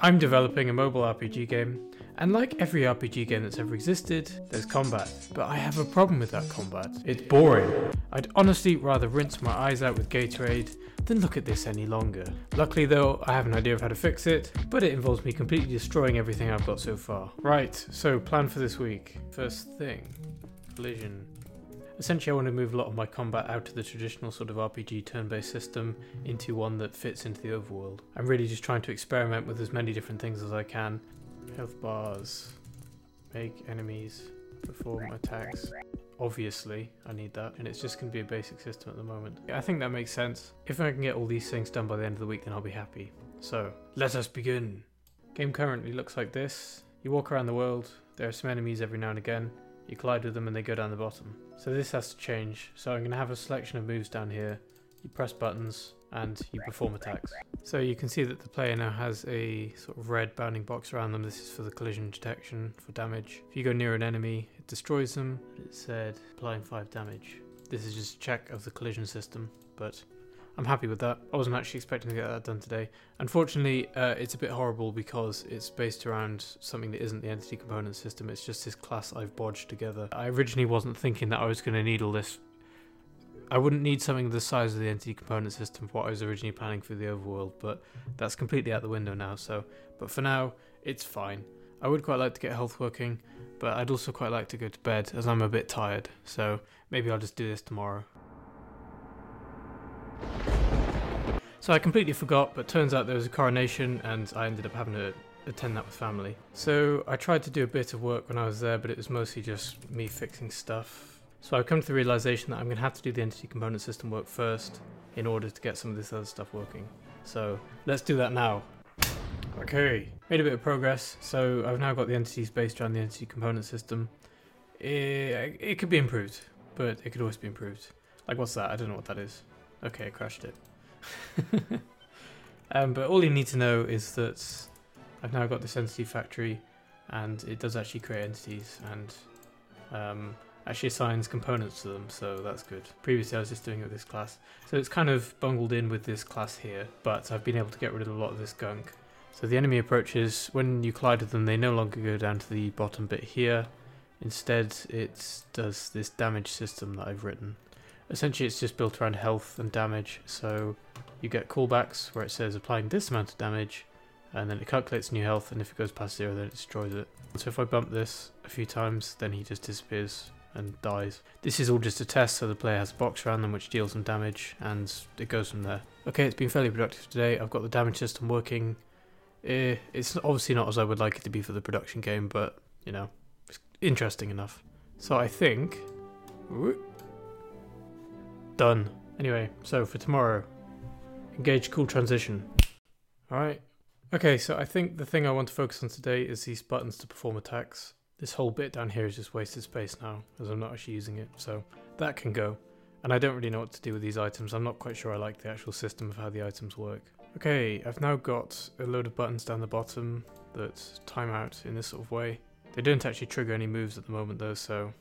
I'm developing a mobile RPG game, and like every RPG game that's ever existed, there's combat. But I have a problem with that combat. It's boring. I'd honestly rather rinse my eyes out with Gatorade than look at this any longer. Luckily though, I have an idea of how to fix it, but it involves me completely destroying everything I've got so far. Right, so plan for this week. First thing, collision. Essentially I want to move a lot of my combat out of the traditional sort of RPG turn-based system into one that fits into the overworld. I'm really just trying to experiment with as many different things as I can. Health bars, make enemies, perform attacks. Obviously I need that, and it's just going to be a basic system at the moment. I think that makes sense. If I can get all these things done by the end of the week, then I'll be happy. So, let us begin. Game currently looks like this. You walk around the world, there are some enemies every now and again. You collide with them and they go down the bottom. So this has to change. So I'm going to have a selection of moves down here. You press buttons and you perform attacks. So you can see that the player now has a sort of red bounding box around them. This is for the collision detection, for damage. If you go near an enemy, it destroys them. It said applying 5 damage. This is just a check of the collision system, but I'm happy with that. I wasn't actually expecting to get that done today. Unfortunately, it's a bit horrible because it's based around something that isn't the entity component system. It's just this class I've bodged together. I originally wasn't thinking that I was going to need all this. I wouldn't need something the size of the entity component system for what I was originally planning for the overworld, but that's completely out the window now. But for now, it's fine. I would quite like to get health working, but I'd also quite like to go to bed as I'm a bit tired. So maybe I'll just do this tomorrow. So I completely forgot, but turns out there was a coronation and I ended up having to attend that with family. So I tried to do a bit of work when I was there, but it was mostly just me fixing stuff. So I've come to the realization that I'm going to have to do the entity component system work first in order to get some of this other stuff working. So let's do that now. Okay, made a bit of progress. So I've now got the entities based around the entity component system. It could be improved, but it could always be improved. Like, what's that? I don't know what that is. Okay, I crashed it. But all you need to know is that I've now got this entity factory, and it does actually create entities and actually assigns components to them, so that's good. Previously I was just doing it with this class, so it's kind of bungled in with this class here, but I've been able to get rid of a lot of this gunk. So the enemy approaches, when you collide with them, they no longer go down to the bottom bit here. Instead it does this damage system that I've written. Essentially it's just built around health and damage, so you get callbacks where it says applying this amount of damage, and then it calculates new health, and if it goes past 0 then it destroys it. So if I bump this a few times, then he just disappears and dies. This is all just a test, so the player has a box around them which deals them damage, and it goes from there. Okay, it's been fairly productive today. I've got the damage system working. It's obviously not as I would like it to be for the production game, but, you know, it's interesting enough. So I think... done. Anyway, so for tomorrow, engage cool transition. Alright. Okay, so I think the thing I want to focus on today is these buttons to perform attacks. This whole bit down here is just wasted space now, as I'm not actually using it, so that can go. And I don't really know what to do with these items. I'm not quite sure I like the actual system of how the items work. Okay, I've now got a load of buttons down the bottom that time out in this sort of way. They don't actually trigger any moves at the moment though, so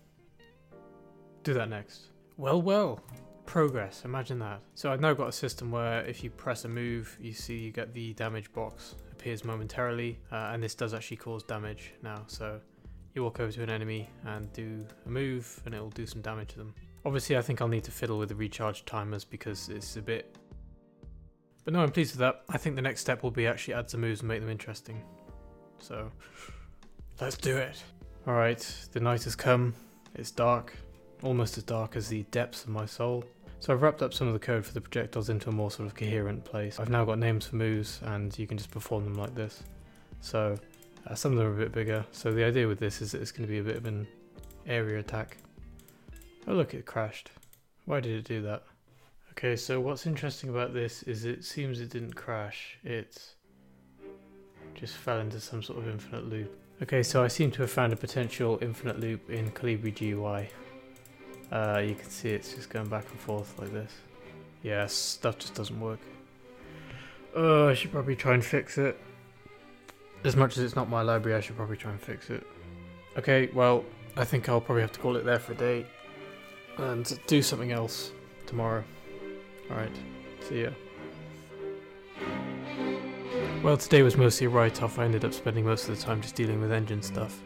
do that next. Well. Progress, imagine that. So I've now got a system where if you press a move, you get the damage box appears momentarily, and this does actually cause damage now. So you walk over to an enemy and do a move and it will do some damage to them. Obviously I think I'll need to fiddle with the recharge timers because it's a bit... But no, I'm pleased with that. I think the next step will be actually add some moves and make them interesting. So let's do it. Alright, the night has come. It's dark. Almost as dark as the depths of my soul. So I've wrapped up some of the code for the projectiles into a more sort of coherent place. I've now got names for moves and you can just perform them like this. So some of them are a bit bigger. So the idea with this is that it's going to be a bit of an area attack. Oh look, it crashed. Why did it do that? Okay, so what's interesting about this is it seems it didn't crash. It just fell into some sort of infinite loop. Okay, so I seem to have found a potential infinite loop in Calibri GUI. You can see it's just going back and forth like this. Yeah, stuff just doesn't work. I should probably try and fix it. As much as it's not my library, I should probably try and fix it. Okay, well, I think I'll probably have to call it there for a day and do something else tomorrow. Alright, see ya. Well, today was mostly a write-off. I ended up spending most of the time just dealing with engine stuff.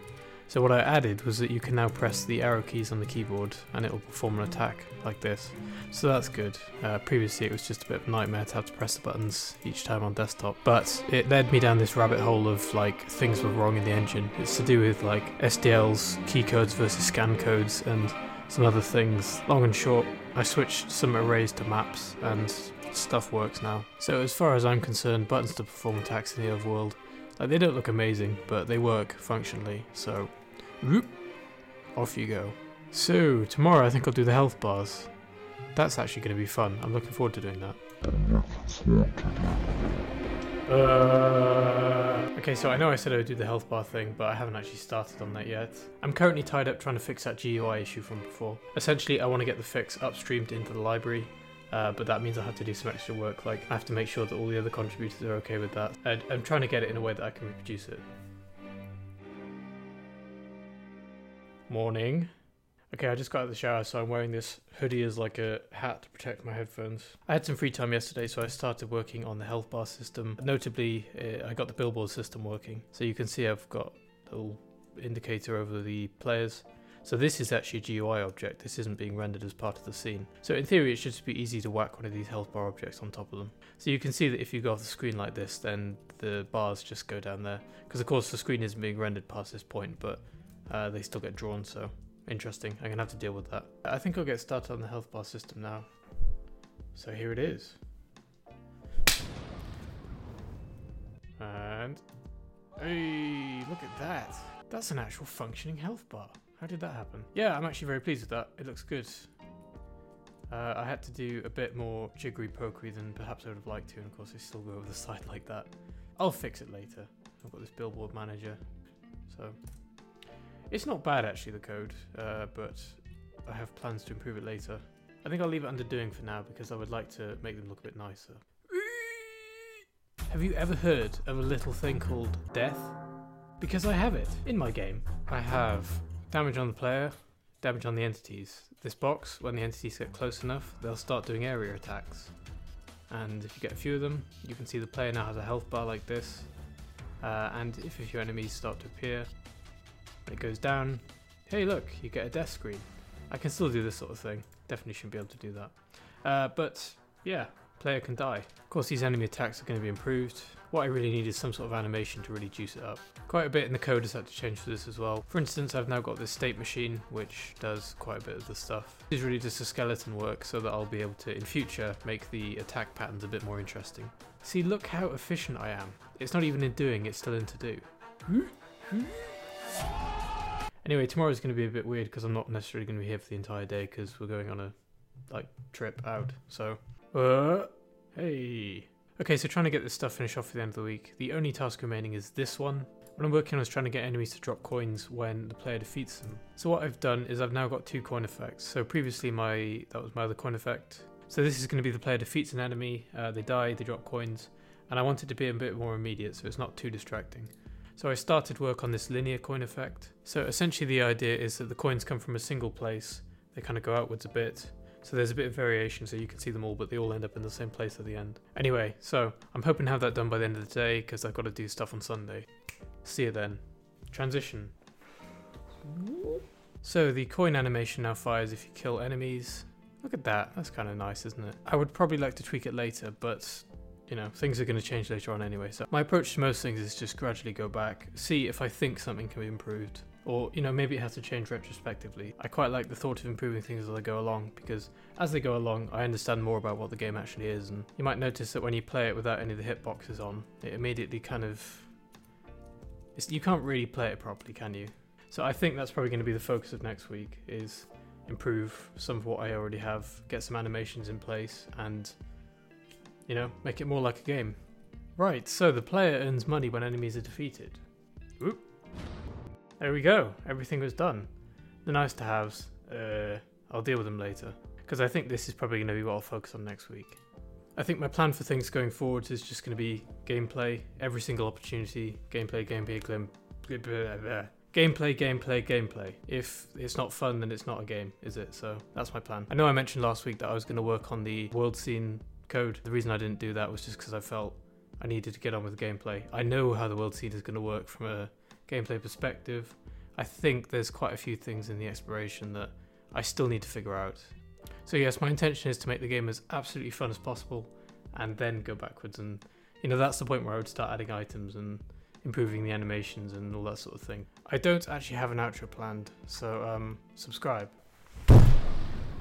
So what I added was that you can now press the arrow keys on the keyboard and it will perform an attack like this. So that's good. Previously it was just a bit of a nightmare to have to press the buttons each time on desktop. But it led me down this rabbit hole of like things were wrong in the engine. It's to do with like SDLs, key codes versus scan codes and some other things. Long and short, I switched some arrays to maps and stuff works now. So as far as I'm concerned, buttons to perform attacks in the overworld, like they don't look amazing, but they work functionally, so whoop, off you go. So tomorrow I think I'll do the health bars. That's actually going to be fun. I'm looking forward to doing that. Okay, so I know I said I would do the health bar thing, but I haven't actually started on that yet. I'm currently tied up trying to fix that GUI issue from before. Essentially, I want to get the fix upstreamed into the library. But that means I have to do some extra work, like I have to make sure that all the other contributors are okay with that. And I'm trying to get it in a way that I can reproduce it. Morning. Okay, I just got out of the shower, so I'm wearing this hoodie as like a hat to protect my headphones. I had some free time yesterday, so I started working on the health bar system. Notably, I got the billboard system working. So you can see I've got a little indicator over the players. So this is actually a GUI object, this isn't being rendered as part of the scene. So in theory it should just be easy to whack one of these health bar objects on top of them. So you can see that if you go off the screen like this, then the bars just go down there. Because of course the screen isn't being rendered past this point, but they still get drawn, so interesting. I'm going to have to deal with that. I think I'll get started on the health bar system now. So here it is. And hey, look at that. That's an actual functioning health bar. How did that happen? Yeah, I'm actually very pleased with that. It looks good. I had to do a bit more jiggery pokery than perhaps I would have liked to, and of course they still go over the side like that. I'll fix it later. I've got this billboard manager, so it's not bad actually, the code, but I have plans to improve it later. I think I'll leave it under doing for now because I would like to make them look a bit nicer. Have you ever heard of a little thing called death? Because I have it in my game. I have damage on the player, damage on the entities. This box, when the entities get close enough, they'll start doing area attacks. And if you get a few of them, you can see the player now has a health bar like this. And if a few enemies start to appear, when it goes down, hey look, you get a death screen. I can still do this sort of thing. Definitely shouldn't be able to do that. But yeah, player can die. Of course these enemy attacks are going to be improved. What I really need is some sort of animation to really juice it up. Quite a bit in the code has had to change for this as well. For instance, I've now got this state machine which does quite a bit of the stuff. This is really just a skeleton work so that I'll be able to, in future, make the attack patterns a bit more interesting. See, look how efficient I am. It's not even in doing, it's still in to do. Anyway, tomorrow's going to be a bit weird because I'm not necessarily going to be here for the entire day because we're going on a trip out. So, hey. Okay, so trying to get this stuff finished off for the end of the week. The only task remaining is this one. What I'm working on is trying to get enemies to drop coins when the player defeats them. So what I've done is I've now got 2 coin effects. So previously that was my other coin effect. So this is going to be the player defeats an enemy, they die, they drop coins. And I want it to be a bit more immediate so it's not too distracting. So I started work on this linear coin effect. So essentially the idea is that the coins come from a single place. They kind of go outwards a bit. So there's a bit of variation so you can see them all, but they all end up in the same place at the end. Anyway, so I'm hoping to have that done by the end of the day because I've got to do stuff on Sunday. See you then. Transition. So the coin animation now fires if you kill enemies. Look at that. That's kind of nice, isn't it? I would probably like to tweak it later, but you know, things are going to change later on anyway. So my approach to most things is just gradually go back, see if I think something can be improved. Or, you know, maybe it has to change retrospectively. I quite like the thought of improving things as I go along, because as they go along, I understand more about what the game actually is, and you might notice that when you play it without any of the hitboxes on, it immediately kind of... you can't really play it properly, can you? So I think that's probably going to be the focus of next week, is improve some of what I already have, get some animations in place, and, you know, make it more like a game. Right, so the player earns money when enemies are defeated. Oop. There we go, everything was done. The nice to haves, I'll deal with them later, because I think this is probably going to be what I'll focus on next week. I think my plan for things going forward is just going to be gameplay, every single opportunity, gameplay. If it's not fun, then it's not a game, is it? So that's my plan. I know I mentioned last week that I was going to work on the world scene code. The reason I didn't do that was just because I felt I needed to get on with the gameplay. I know how the world scene is going to work from a gameplay perspective. I think there's quite a few things in the exploration that I still need to figure out. So yes, my intention is to make the game as absolutely fun as possible and then go backwards, and that's the point where I would start adding items and improving the animations and all that sort of thing. I don't actually have an outro planned, so subscribe.